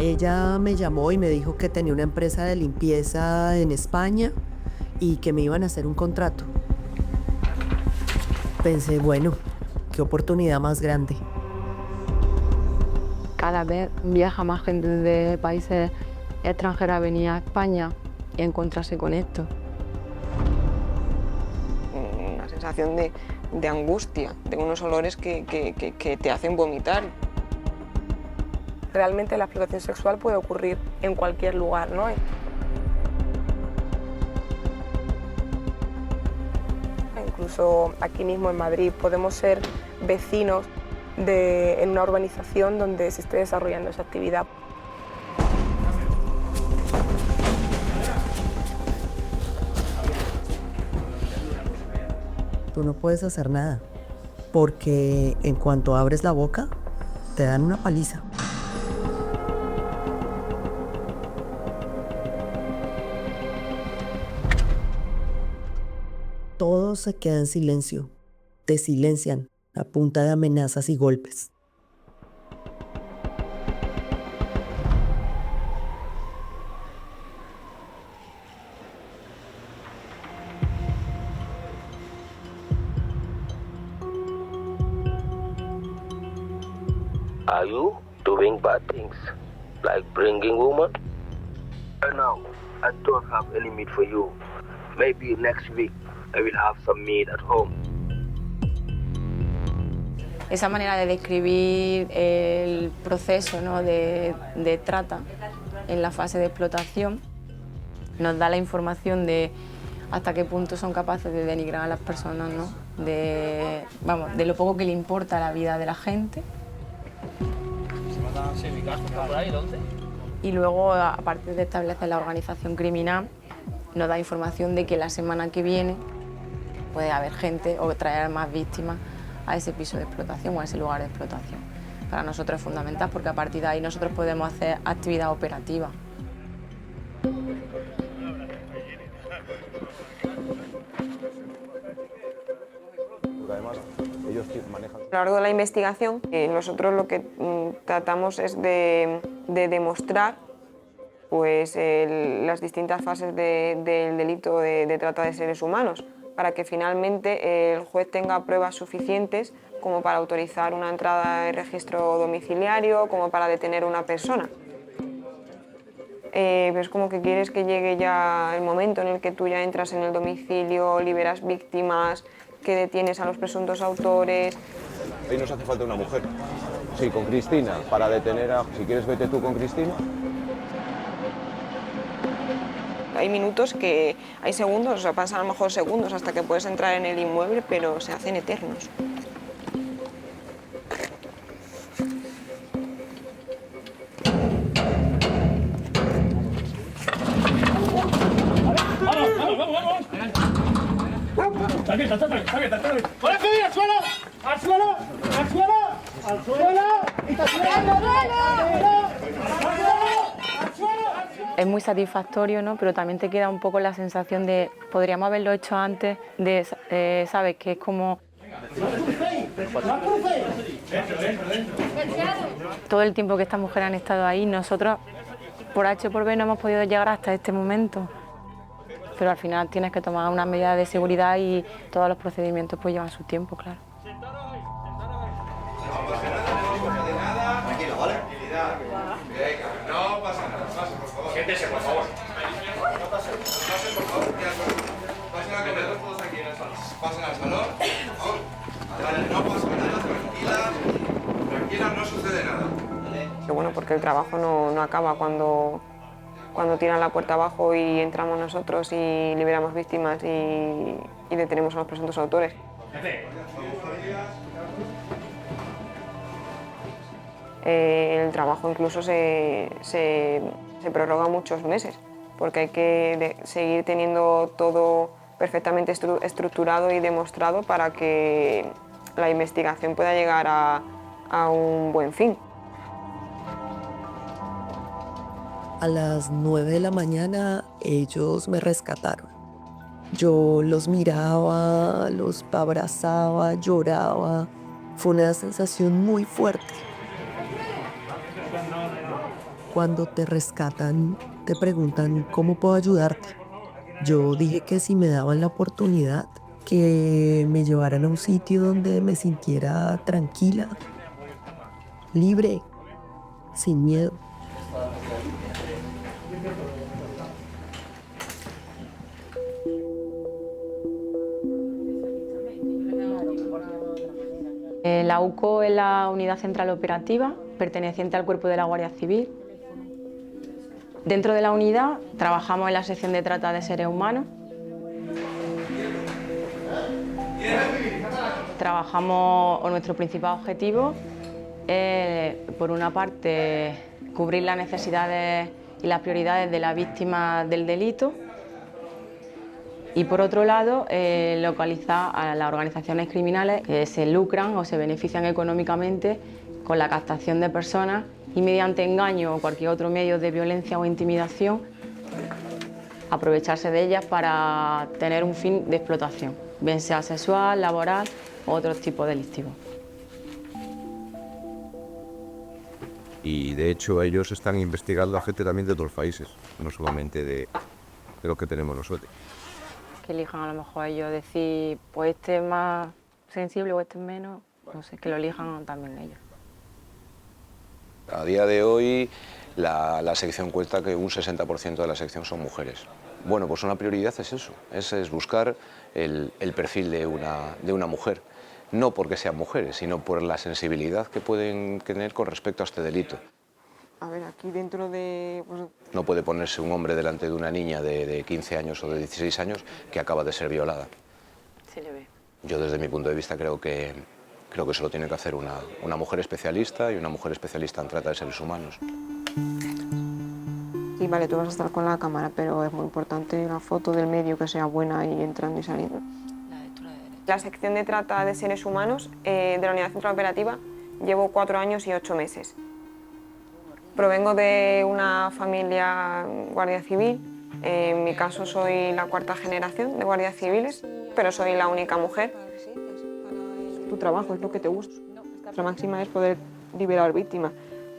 Ella me llamó y me dijo que tenía una empresa de limpieza en España y que me iban a hacer un contrato. Pensé, bueno, qué oportunidad más grande. Cada vez viaja más gente de países extranjeros a venir a España y a encontrarse con esto. Una sensación de angustia, de unos olores que te hacen vomitar. Realmente la explotación sexual puede ocurrir en cualquier lugar, ¿no? Incluso aquí mismo en Madrid podemos ser vecinos en una urbanización donde se esté desarrollando esa actividad. Tú no puedes hacer nada, porque en cuanto abres la boca, te dan una paliza. Todo se queda en silencio. Te silencian a punta de amenazas y golpes. Are you doing bad things, like bringing women? No, I don't have any meat for you. Maybe next week I will have some meat at home. Esa manera de describir el proceso, ¿no?, de trata en la fase de explotación nos da la información de hasta qué punto son capaces de denigrar a las personas, ¿no? de lo poco que le importa la vida de la gente. Y luego, aparte de establecer la organización criminal, nos da información de que la semana que viene puede haber gente o traer más víctimas a ese piso de explotación o a ese lugar de explotación. Para nosotros es fundamental porque a partir de ahí nosotros podemos hacer actividad operativa. A lo largo de la investigación, nosotros lo que tratamos es de demostrar pues, las distintas fases del delito de trata de seres humanos, para que finalmente el juez tenga pruebas suficientes como para autorizar una entrada de registro domiciliario, como para detener a una persona. Es como que quieres que llegue ya el momento en el que tú ya entras en el domicilio, liberas víctimas, que detienes a los presuntos autores. Ahí nos hace falta una mujer. Sí, con Cristina, para detener a... Si quieres, vete tú con Cristina. Hay minutos que hay segundos, o sea, pasan a lo mejor segundos hasta que puedes entrar en el inmueble, pero se hacen eternos. Es muy satisfactorio, ¿no? Pero también te queda un poco la sensación de podríamos haberlo hecho antes, ¿sabes? Que es como todo el tiempo que estas mujeres han estado ahí, nosotros por H o por B no hemos podido llegar hasta este momento. Pero al final tienes que tomar unas medidas de seguridad y todos los procedimientos pues llevan su tiempo, claro. Tranquilo, ¿vale? Venga, no pasa nada, pase, por favor. Siéntese, por favor. No pase, por favor. Pasen a comer todos aquí en el salón. Pasen al salón. Vale, no pasa nada, tranquilas, no sucede nada. Que bueno, porque el trabajo no acaba cuando tiran la puerta abajo y entramos nosotros y liberamos víctimas y detenemos a los presuntos autores. El trabajo incluso se prorroga muchos meses, porque hay que seguir teniendo todo perfectamente estructurado y demostrado para que la investigación pueda llegar a un buen fin. A las 9 de la mañana ellos me rescataron. Yo los miraba, los abrazaba, lloraba. Fue una sensación muy fuerte. cuando te rescatan te preguntan cómo puedo ayudarte. Yo dije que si me daban la oportunidad, que me llevaran a un sitio donde me sintiera tranquila, libre, sin miedo. La UCO es la Unidad Central Operativa, perteneciente al Cuerpo de la Guardia Civil. Dentro de la unidad trabajamos en la sección de trata de seres humanos. Nuestro principal objetivo es, por una parte, cubrir las necesidades y las prioridades de las víctimas del delito y, por otro lado, localizar a las organizaciones criminales que se lucran o se benefician económicamente con la captación de personas y, mediante engaño o cualquier otro medio de violencia o intimidación, aprovecharse de ellas para tener un fin de explotación, bien sea sexual, laboral o otro tipo delictivo. Y de hecho ellos están investigando a gente también de otros países, no solamente de lo que tenemos nosotros. Que elijan a lo mejor ellos decir, pues este es más sensible o este es menos, no sé, que lo elijan también ellos. A día de hoy la sección cuenta que un 60% de la sección son mujeres. Bueno, pues una prioridad es eso, es buscar el perfil de una mujer. No porque sean mujeres, sino por la sensibilidad que pueden tener con respecto a este delito. A ver, aquí dentro de... No puede ponerse un hombre delante de una niña de 15 años o de 16 años que acaba de ser violada. Sí le ve. Yo, desde mi punto de vista, creo que eso lo tiene que hacer una mujer especialista y una mujer especialista en trata de seres humanos. Sí, vale, tú vas a estar con la cámara, pero es muy importante la foto del medio que sea buena y entrando y saliendo. La sección de trata de seres humanos de la Unidad Central Operativa llevo 4 años y 8 meses. Provengo de una familia guardia civil. En mi caso soy la 4ª generación de guardias civiles, pero soy la única mujer. Tu trabajo es lo que te gusta. Nuestra máxima es poder liberar víctimas.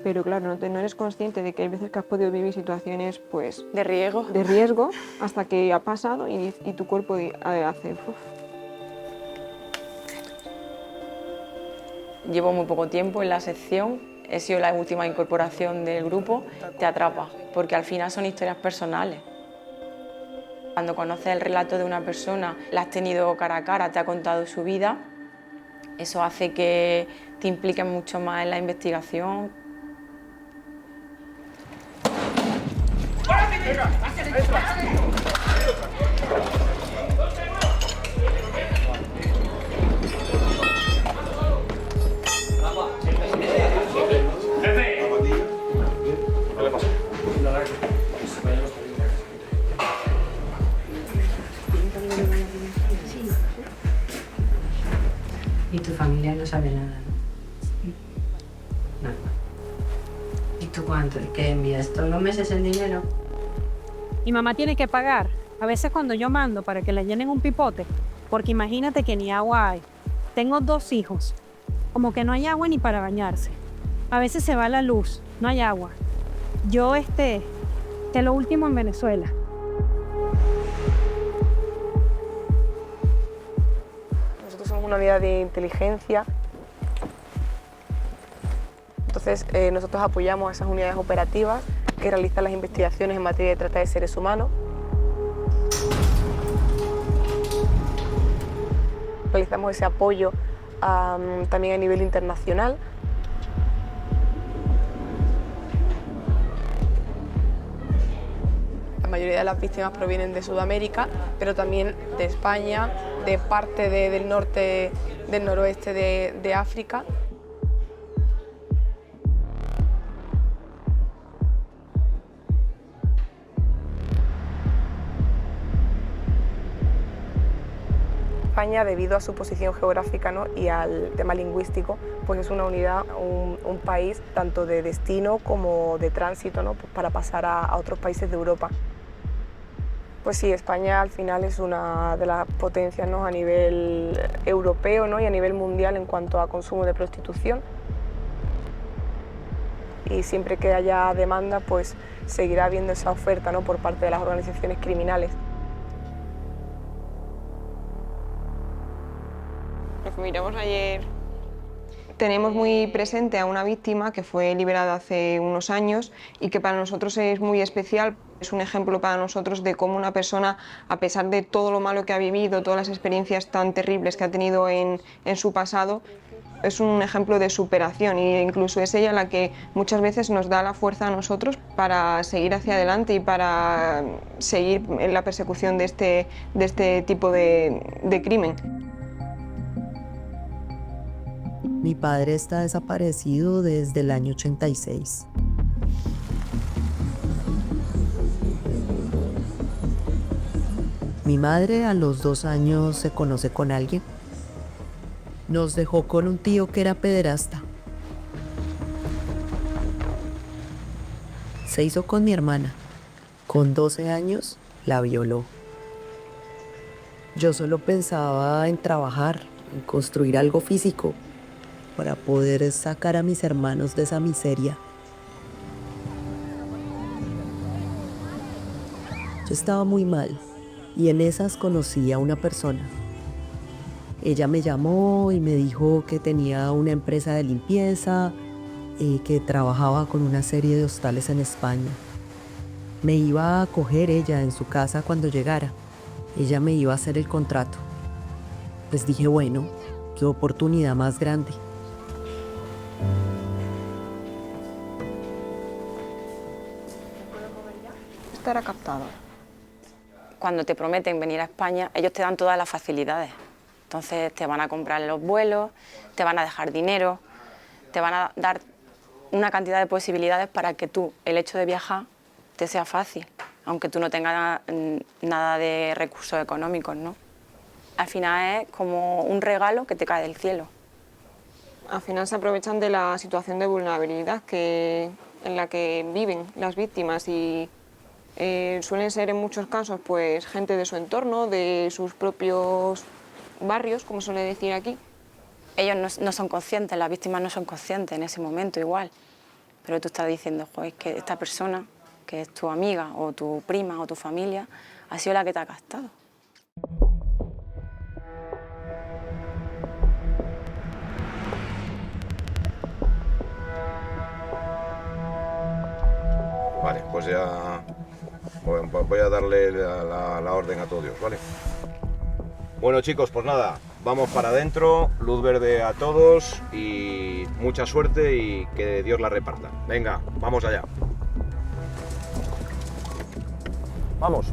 Pero claro, no eres consciente de que hay veces que has podido vivir situaciones pues, De riesgo hasta que ha pasado y tu cuerpo hace... Uf. Llevo muy poco tiempo en la sección, he sido la última incorporación del grupo. Te atrapa, porque al final son historias personales. Cuando conoces el relato de una persona, la has tenido cara a cara, te ha contado su vida, eso hace que te impliques mucho más en la investigación. Y tu familia no sabe nada, ¿no? Nada. ¿Y tú cuánto? ¿Qué envías todos los meses el dinero? Mi mamá tiene que pagar. A veces cuando yo mando para que le llenen un pipote, porque imagínate que ni agua hay. Tengo 2 hijos. Como que no hay agua ni para bañarse. A veces se va la luz, no hay agua. Yo, que lo último en Venezuela. Nosotros somos una unidad de inteligencia. Entonces, nosotros apoyamos a esas unidades operativas que realizan las investigaciones en materia de trata de seres humanos. Realizamos ese apoyo también a nivel internacional. La mayoría de las víctimas provienen de Sudamérica, pero también de España, de parte del norte, del noroeste de África. España, debido a su posición geográfica, ¿no?, y al tema lingüístico, pues es una unidad, un país tanto de destino como de tránsito, ¿no?, pues para pasar a otros países de Europa. Pues sí, España al final es una de las potencias, ¿no?, a nivel europeo, ¿no?, y a nivel mundial en cuanto a consumo de prostitución. y siempre que haya demanda, pues seguirá habiendo esa oferta, ¿no?, por parte de las organizaciones criminales. Lo que miramos ayer, tenemos muy presente a una víctima que fue liberada hace unos años y que para nosotros es muy especial. Es un ejemplo para nosotros de cómo una persona, a pesar de todo lo malo que ha vivido, todas las experiencias tan terribles que ha tenido en su pasado, es un ejemplo de superación, e incluso es ella la que muchas veces nos da la fuerza a nosotros para seguir hacia adelante y para seguir en la persecución de este tipo de crimen. Mi padre está desaparecido desde el año 86. Mi madre a los 2 años se conoce con alguien. Nos dejó con un tío que era pederasta. Se hizo con mi hermana. Con 12 años la violó. Yo solo pensaba en trabajar, en construir algo físico para poder sacar a mis hermanos de esa miseria. Yo estaba muy mal y en esas conocí a una persona. Ella me llamó y me dijo que tenía una empresa de limpieza, que trabajaba con una serie de hostales en España. Me iba a acoger ella en su casa cuando llegara. Ella me iba a hacer el contrato. Pues dije, bueno, qué oportunidad más grande. Estará captado. Cuando te prometen venir a España, ellos te dan todas las facilidades. Entonces te van a comprar los vuelos, te van a dejar dinero, te van a dar una cantidad de posibilidades para que tú, el hecho de viajar, te sea fácil, aunque tú no tengas nada de recursos económicos, ¿no? Al final es como un regalo que te cae del cielo. Al final se aprovechan de la situación de vulnerabilidad en la que viven las víctimas y suelen ser en muchos casos pues gente de su entorno, de sus propios barrios, como suele decir aquí. Ellos no son conscientes, las víctimas no son conscientes en ese momento igual, pero tú estás diciendo, joder, que esta persona, que es tu amiga o tu prima o tu familia, ha sido la que te ha gastado. Vale, pues ya voy a darle la orden a todos, ¿vale? Bueno, chicos, pues nada, vamos para adentro, luz verde a todos y mucha suerte y que Dios la reparta. Venga, vamos allá. Vamos.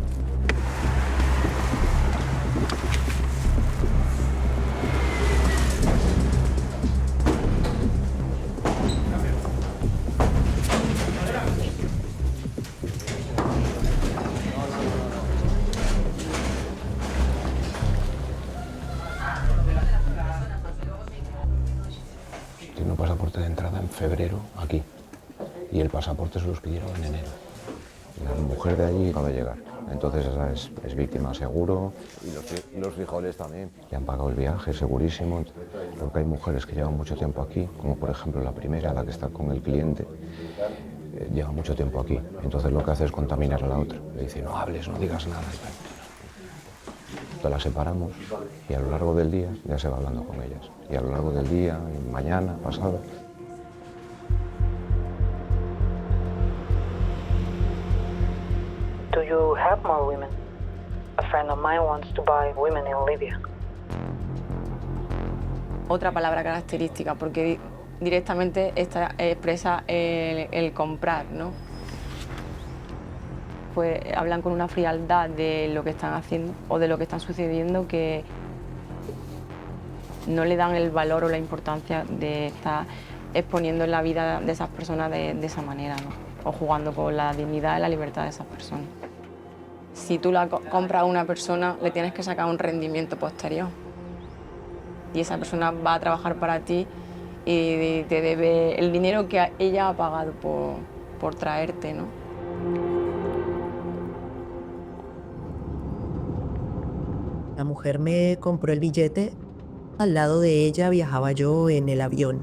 Tiene un pasaporte de entrada en febrero aquí y el pasaporte se los pidieron en enero. La mujer de allí acaba de llegar, entonces esa es víctima seguro. Y los frijoles también. Le han pagado el viaje, segurísimo, porque hay mujeres que llevan mucho tiempo aquí, como por ejemplo la primera, la que está con el cliente, lleva mucho tiempo aquí, entonces lo que hace es contaminar a la otra. Le dice, no hables, no digas nada. Entonces las separamos y a lo largo del día ya se va hablando con ellas. Y a lo largo del día, mañana, pasado. Do you have more women? A friend of mine wants to buy women in Libya. Otra palabra característica, porque directamente esta expresa el comprar, ¿no? Pues hablan con una frialdad de lo que están haciendo o de lo que está sucediendo que no le dan el valor o la importancia de estar exponiendo la vida de esas personas de esa manera, ¿no? O jugando con la dignidad y la libertad de esas personas. Si tú la compras a una persona, le tienes que sacar un rendimiento posterior. Y esa persona va a trabajar para ti y te debe el dinero que ella ha pagado por traerte, ¿no? La mujer me compró el billete, al lado de ella viajaba yo en el avión.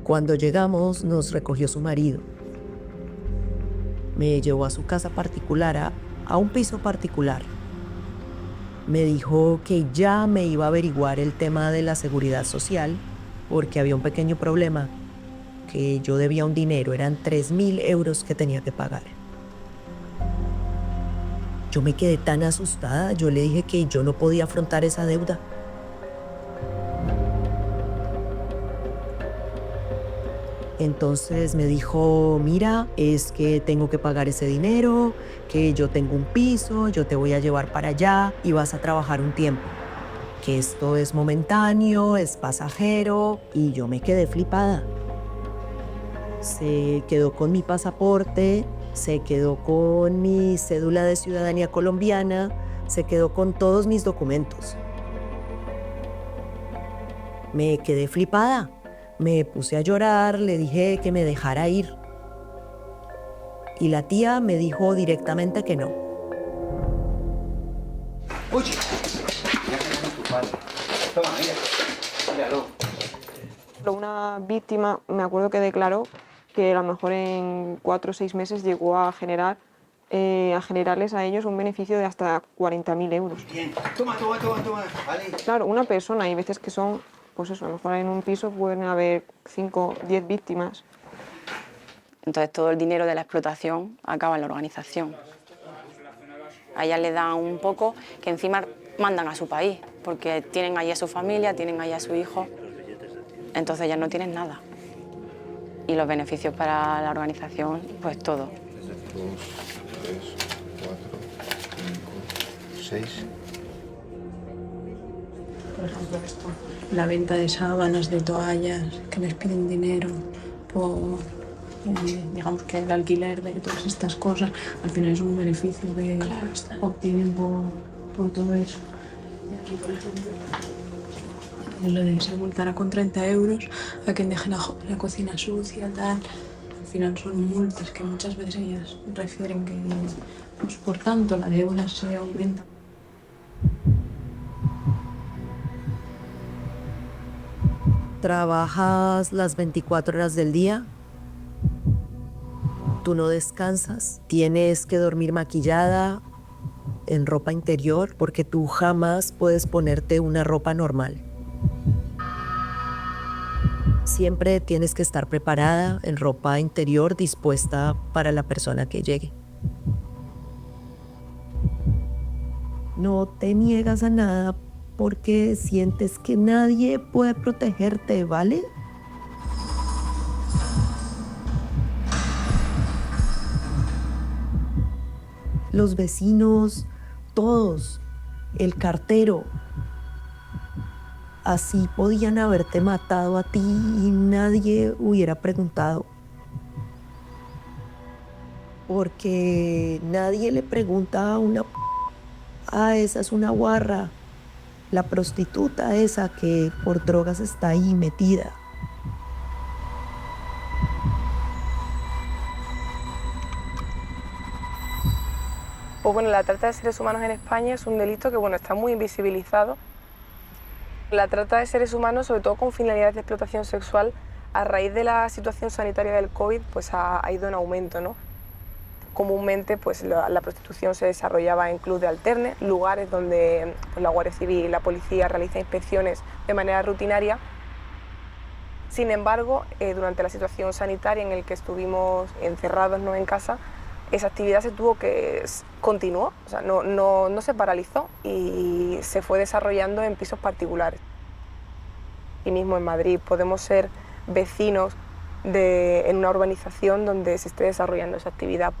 Cuando llegamos nos recogió su marido. Me llevó a su casa particular, a un piso particular. Me dijo que ya me iba a averiguar el tema de la seguridad social porque había un pequeño problema, que yo debía un dinero, eran 3.000 euros que tenía que pagar. Yo me quedé tan asustada, yo le dije que yo no podía afrontar esa deuda. Entonces me dijo, mira, es que tengo que pagar ese dinero, que yo tengo un piso, yo te voy a llevar para allá y vas a trabajar un tiempo. Que esto es momentáneo, es pasajero, y yo me quedé flipada. Se quedó con mi pasaporte, se quedó con mi cédula de ciudadanía colombiana, se quedó con todos mis documentos. Me quedé flipada. Me puse a llorar, le dije que me dejara ir. Y la tía me dijo directamente que no. Oye, ya tenemos tu padre. Toma, mira, míralo. Una víctima, me acuerdo que declaró que a lo mejor en 4 o 6 meses llegó a generarles a ellos un beneficio de hasta 40.000 euros. Bien, toma, vale. Claro, una persona, hay veces que son, pues eso, a lo mejor en un piso pueden haber 5, 10 víctimas. Entonces todo el dinero de la explotación acaba en la organización. A ellas le dan un poco que encima mandan a su país, porque tienen ahí a su familia, tienen ahí a su hijo. Entonces ellas no tienen nada. Y los beneficios para la organización, pues todo. 2, 3, 4, 5, 6. Por ejemplo, esto, la venta de sábanas, de toallas, que les piden dinero por, digamos que el alquiler de todas estas cosas, al final es un beneficio que obtienen por todo eso. Y aquí, por ejemplo, lo de se multará con 30 euros a quien deje la cocina sucia, tal. Al final son multas que muchas veces ellas refieren que, pues, por tanto, la deuda se aumenta. ¿Trabajas las 24 horas del día? ¿Tú no descansas? ¿Tienes que dormir maquillada, en ropa interior? Porque tú jamás puedes ponerte una ropa normal. Siempre tienes que estar preparada en ropa interior, dispuesta para la persona que llegue. No te niegas a nada porque sientes que nadie puede protegerte, ¿vale? Los vecinos, todos, el cartero. Así podían haberte matado a ti y nadie hubiera preguntado. Porque nadie le pregunta a una esa es una guarra. La prostituta esa que por drogas está ahí metida. Pues bueno, la trata de seres humanos en España es un delito que está muy invisibilizado. La trata de seres humanos, sobre todo con finalidades de explotación sexual, a raíz de la situación sanitaria del COVID, pues ha ido en aumento, ¿no? Comúnmente pues la prostitución se desarrollaba en clubes de alterne, lugares donde pues, la Guardia Civil y la policía realiza inspecciones de manera rutinaria. Sin embargo, durante la situación sanitaria en la que estuvimos encerrados, ¿no?, en casa, esa actividad continuó, o sea, no se paralizó y se fue desarrollando en pisos particulares. Y mismo en Madrid podemos ser vecinos en una urbanización donde se esté desarrollando esa actividad.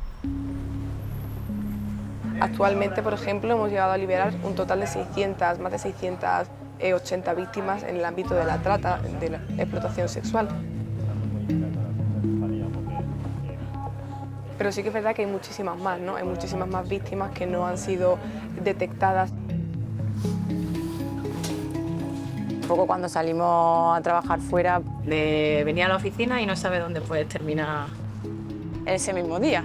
Actualmente, por ejemplo, hemos llegado a liberar un total de más de 680 víctimas en el ámbito de la trata, de la explotación sexual. Pero sí que es verdad que hay muchísimas más, ¿no? Hay muchísimas más víctimas que no han sido detectadas. Un poco cuando salimos a trabajar fuera, de venir a la oficina y no sabe dónde puedes terminar ese mismo día.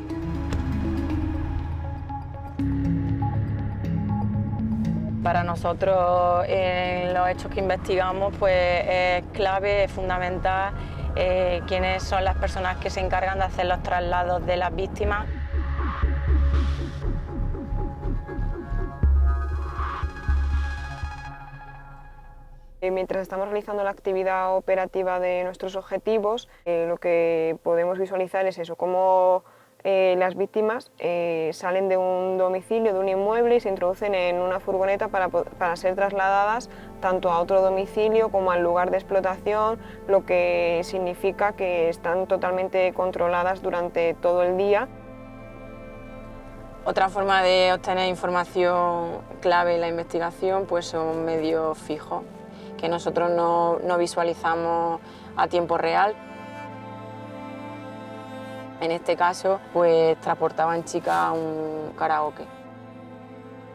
Para nosotros, en los hechos que investigamos, pues es clave, es fundamental quiénes son las personas que se encargan de hacer los traslados de las víctimas. Mientras estamos realizando la actividad operativa de nuestros objetivos, lo que podemos visualizar es eso, cómo las víctimas salen de un domicilio, de un inmueble y se introducen en una furgoneta para ser trasladadas tanto a otro domicilio como al lugar de explotación, lo que significa que están totalmente controladas durante todo el día. Otra forma de obtener información clave en la investigación pues son medios fijos, que nosotros no visualizamos a tiempo real. En este caso, pues transportaban chicas a un karaoke.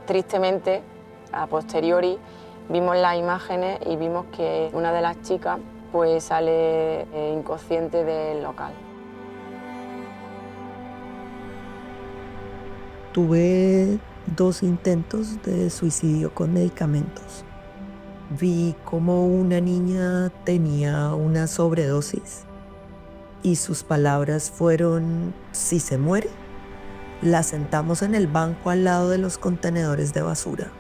Tristemente, a posteriori, vimos las imágenes y vimos que una de las chicas pues sale inconsciente del local. Tuve 2 intentos de suicidio con medicamentos. Vi cómo una niña tenía una sobredosis y sus palabras fueron: si se muere, la sentamos en el banco al lado de los contenedores de basura.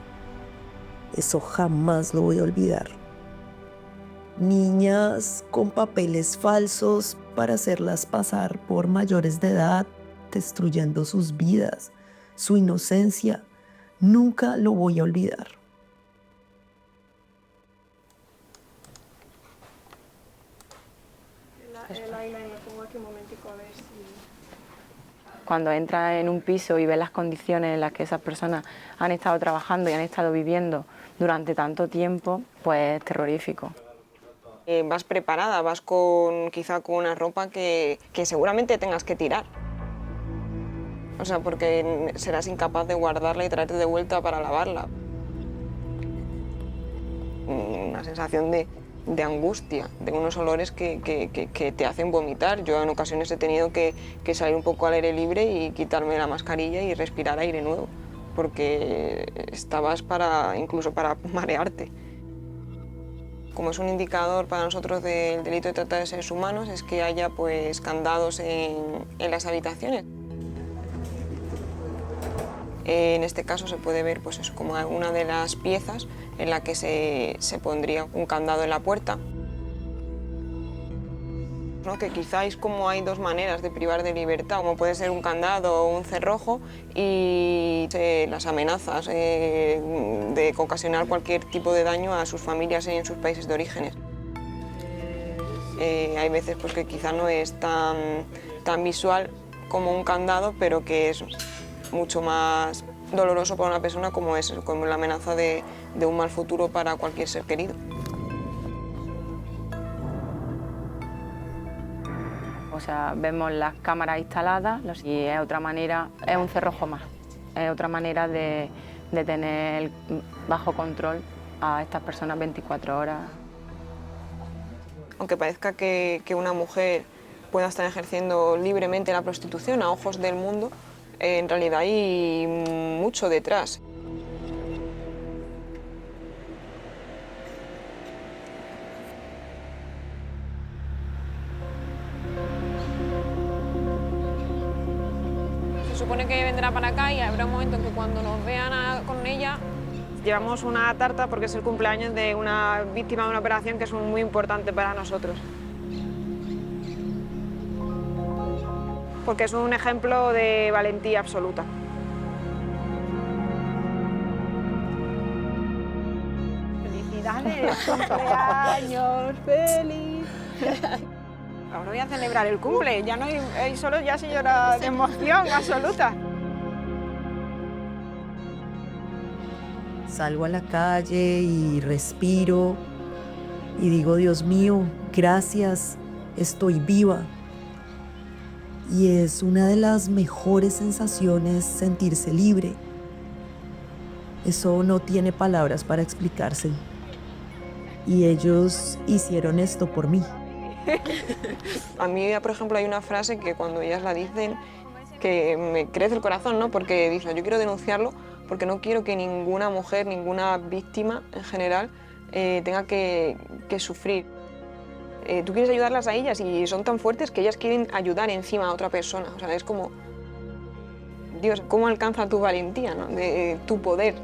Eso jamás lo voy a olvidar. Niñas con papeles falsos para hacerlas pasar por mayores de edad, destruyendo sus vidas, su inocencia. Nunca lo voy a olvidar. Cuando entras en un piso y ves las condiciones en las que esas personas han estado trabajando y han estado viviendo durante tanto tiempo, pues es terrorífico. Vas preparada, vas quizá con una ropa que seguramente tengas que tirar. O sea, porque serás incapaz de guardarla y traerte de vuelta para lavarla. Una sensación de angustia, de unos olores que te hacen vomitar. Yo en ocasiones he tenido que salir un poco al aire libre y quitarme la mascarilla y respirar aire nuevo, porque estabas incluso para marearte. Como es un indicador para nosotros del delito de trata de seres humanos, es que haya pues candados en las habitaciones. En este caso se puede ver pues eso, como una de las piezas en la que se pondría un candado en la puerta. ¿No? Que quizás como hay 2 maneras de privar de libertad, como puede ser un candado o un cerrojo, y las amenazas de ocasionar cualquier tipo de daño a sus familias en sus países de orígenes. Hay veces pues, que quizá no es tan visual como un candado, pero que es mucho más doloroso para una persona como la amenaza de un mal futuro para cualquier ser querido. O sea, vemos las cámaras instaladas y es otra manera, es un cerrojo más, es otra manera de tener bajo control a estas personas 24 horas. Aunque parezca que una mujer pueda estar ejerciendo libremente la prostitución a ojos del mundo, en realidad hay mucho detrás. Se supone que vendrá para acá y habrá un momento en que cuando nos vean con ella... Llevamos una tarta porque es el cumpleaños de una víctima de una operación que es muy importante para nosotros. Porque es un ejemplo de valentía absoluta. ¡Felicidades! ¡Cumpleaños! ¡Feliz! Ahora voy a celebrar el cumple, ya no hay solo ya se llora de emoción absoluta. Salgo a la calle y respiro y digo: Dios mío, gracias, estoy viva. Y es una de las mejores sensaciones sentirse libre. Eso no tiene palabras para explicarse. Y ellos hicieron esto por mí. A mí, por ejemplo, hay una frase que cuando ellas la dicen que me crece el corazón, ¿no? Porque dicen: yo quiero denunciarlo porque no quiero que ninguna mujer, ninguna víctima en general tenga que sufrir. tú quieres ayudarlas a ellas y son tan fuertes que ellas quieren ayudar encima a otra persona. O sea, es como, Dios, ¿cómo alcanza tu valentía, ¿no? Tu poder?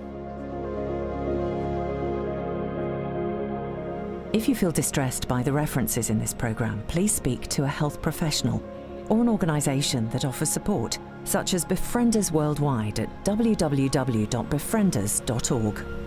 If you feel distressed by the references in this programme, please speak to a health professional or an organisation that offers support, such as Befrienders Worldwide at www.befrienders.org.